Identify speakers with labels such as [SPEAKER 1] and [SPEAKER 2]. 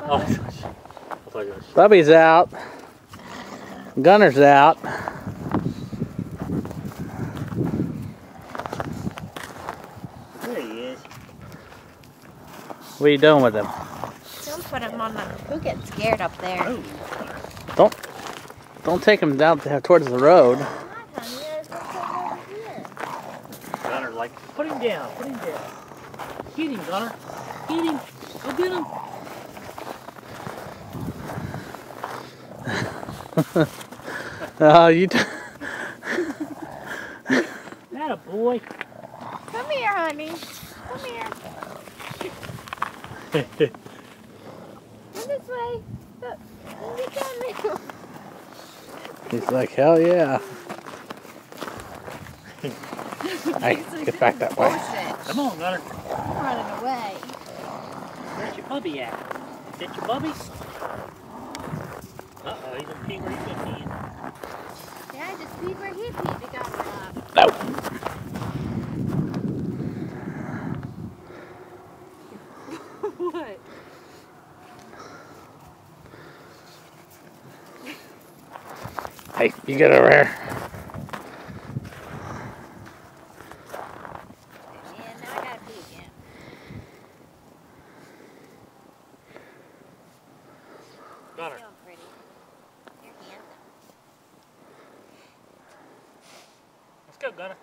[SPEAKER 1] Oh, gosh.
[SPEAKER 2] Bubby's out. Gunner's out.
[SPEAKER 1] There he is.
[SPEAKER 2] What are you doing with him?
[SPEAKER 3] Don't put him on the... He'll get scared up there.
[SPEAKER 1] Oh.
[SPEAKER 2] Don't take him down towards the road.
[SPEAKER 3] Come on, honey. Let's go put him over here.
[SPEAKER 1] Gunner, like, put him down. Put him down. Get him, Gunner. Get him. Go get him.
[SPEAKER 2] Oh, you.
[SPEAKER 1] That a boy.
[SPEAKER 3] Come here, honey. Come here. Come this way. Look. Get down there.
[SPEAKER 2] He's like, hell yeah. Hey, get back that way.
[SPEAKER 1] Come on, Gunner.
[SPEAKER 3] I'm running away.
[SPEAKER 1] Where's your puppy at? Is that your puppy? Uh-oh, he's gonna pee where he should be.
[SPEAKER 3] Yeah, just peed where he peed to go up.
[SPEAKER 2] No.
[SPEAKER 3] What?
[SPEAKER 2] Hey, you get over here.
[SPEAKER 3] Yeah, now I gotta pee again.
[SPEAKER 1] Gunner.
[SPEAKER 3] You're pretty. You're handsome.
[SPEAKER 1] Let's go, Gunner.